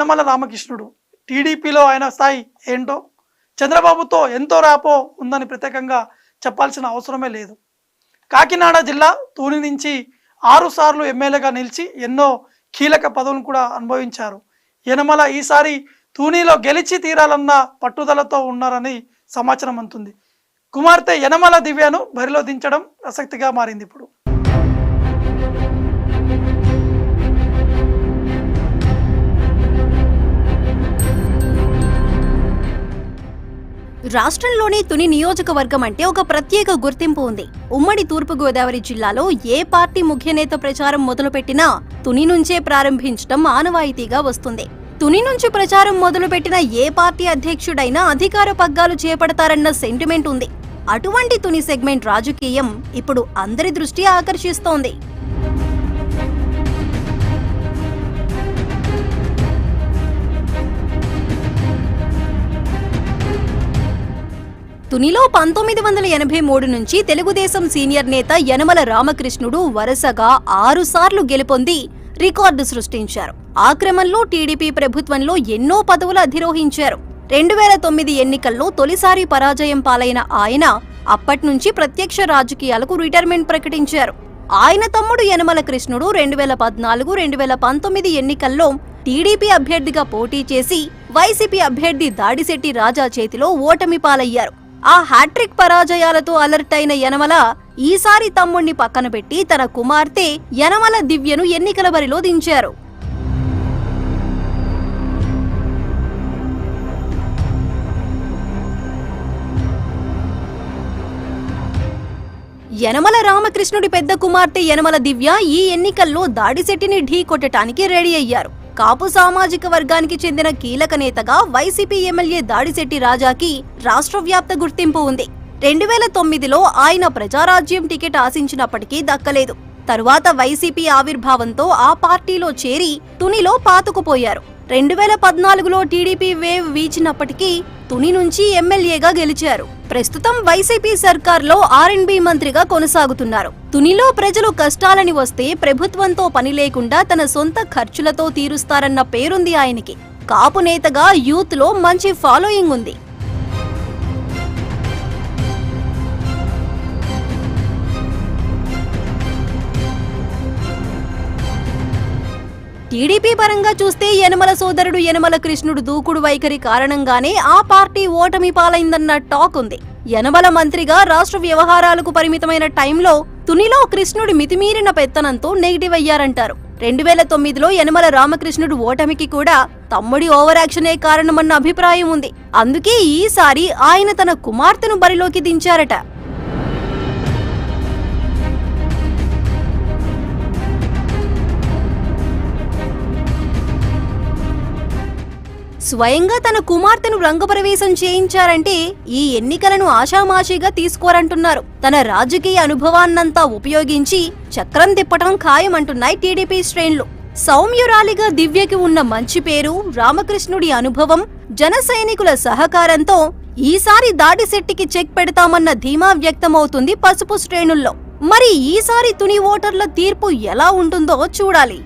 యనమల రామకృష్ణుడు టీడీపీలో ఆయన స్థాయి ఏంటో చంద్రబాబుతో ఎంతో ర్యాపో ఉందని ప్రత్యేకంగా చెప్పాల్సిన అవసరమే లేదు. కాకినాడ జిల్లా తూని నుంచి 6 సార్లు ఎమ్మెల్యేగా నిలిచి ఎన్నో కీలక పదవులను కూడా అనుభవించారు. యనమల ఈసారి తూనీలో గెలిచి తీరాలన్న పట్టుదలతో ఉన్నారని సమాచారం అందుతుంది. కుమార్తె యనమల దివ్యను బరిలో దించడం ఆసక్తిగా మారింది. ఇప్పుడు రాష్ట్రంలోని తుని నియోజకవర్గం అంటే ఒక ప్రత్యేక గుర్తింపు ఉంది. ఉమ్మడి తూర్పుగోదావరి జిల్లాలో ఏ పార్టీ ముఖ్య నేత ప్రచారం మొదలుపెట్టినా తుని నుంచే ప్రారంభించడం ఆనవాయితీగా వస్తుంది. తుని నుంచి ప్రచారం మొదలుపెట్టిన ఏ పార్టీ అధ్యక్షుడైనా అధికార పగ్గాలు చేపడతారన్న సెంటిమెంట్ ఉంది. అటువంటి తుని సెగ్మెంట్ రాజకీయం ఇప్పుడు అందరి దృష్టి ఆకర్షిస్తోంది. తునిలో 1983 నుంచి తెలుగుదేశం సీనియర్ నేత యనమల రామకృష్ణుడు వరుసగా 6 సార్లు గెలుపొంది రికార్డు సృష్టించారు. ఆ క్రమంలో టీడీపీ ప్రభుత్వంలో ఎన్నో పదవులు అధిరోహించారు. 2009 ఎన్నికల్లో తొలిసారి పరాజయం పాలైన ఆయన అప్పట్నుంచి ప్రత్యక్ష రాజకీయాలకు రిటైర్మెంట్ ప్రకటించారు. ఆయన తమ్ముడు యనమల కృష్ణుడు 2014, 2019 ఎన్నికల్లో టీడీపీ అభ్యర్థిగా పోటీ చేసి వైసీపీ అభ్యర్థి దాడిశెట్టి రాజా చేతిలో ఓటమి పాలయ్యారు. ఆ హ్యాట్రిక్ పరాజయాలతో అలర్ట్ అయిన యనమల ఈసారి తమ్ముణ్ణి పక్కన పెట్టి తన కుమార్తె యనమల దివ్యను ఎన్నికల బరిలో దించారు. యనమల రామకృష్ణుడి పెద్ద కుమార్తె యనమల దివ్య ఈ ఎన్నికల్లో దాడిశెట్టిని ఢీ కొట్టడానికి రెడీ అయ్యారు. కాపు సామాజిక వర్గానికి చెందిన కీలక నేతగా వైసీపీ ఎమ్మెల్యే దాడిశెట్టి రాజాకి రాష్ట్ర వ్యాప్త గుర్తింపు ఉంది. 2009లో ఆయన ప్రజారాజ్యం టికెట్ ఆశించినప్పటికీ దక్కలేదు. తరువాత వైసీపీ ఆవిర్భావంతో ఆ పార్టీలో చేరి తునిలో పాతుకుపోయారు. 2014లో టీడీపీ వేవ్ వీచినప్పటికీ తుని నుంచి ఎమ్మెల్యేగా గెలిచారు. ప్రస్తుతం వైసీపీ సర్కార్లో R&B మంత్రిగా కొనసాగుతున్నారు. తునిలో ప్రజలు కష్టాలని వస్తే ప్రభుత్వంతో పని లేకుండా తన సొంత ఖర్చులతో తీరుస్తారన్న పేరుంది ఆయనకి. కాపు నేతగా యూత్ లో మంచి ఫాలోయింగ్ ఉంది. టీడీపీ పరంగా చూస్తే యనమల సోదరుడు యనమల కృష్ణుడు దూకుడు వైఖరి కారణంగానే ఆ పార్టీ ఓటమి పాలైందన్న టాక్ ఉంది. యనమల మంత్రిగా రాష్ట్ర వ్యవహారాలకు పరిమితమైన టైంలో తునిలో కృష్ణుడి మితిమీరిన పెత్తనంతో నెగిటివ్ అయ్యారంటారు. 2009లో యనమల రామకృష్ణుడు ఓటమికి కూడా తమ్ముడి ఓవర్ యాక్షనే కారణమన్న అభిప్రాయం ఉంది. అందుకే ఈసారి ఆయన తన కుమార్తెను బరిలోకి దించారట. స్వయంగా తన కుమార్తెను రంగప్రవేశం చేయించారంటే ఈ ఎన్నికలను ఆషామాషీగా తీసుకోరంటున్నారు. తన రాజకీయ అనుభవాన్నంతా ఉపయోగించి చక్రం తిప్పటం ఖాయమంటున్నాయి టీడీపీ శ్రేణులు. సౌమ్యురాలిగా దివ్యకి ఉన్న మంచి పేరు, రామకృష్ణుడి అనుభవం, జన సైనికుల సహకారంతో ఈసారి దాడిశెట్టికి చెక్ పెడతామన్న ధీమా వ్యక్తమవుతుంది పసుపు శ్రేణుల్లో. మరి ఈసారి తుని ఓటర్ల తీర్పు ఎలా ఉంటుందో చూడాలి.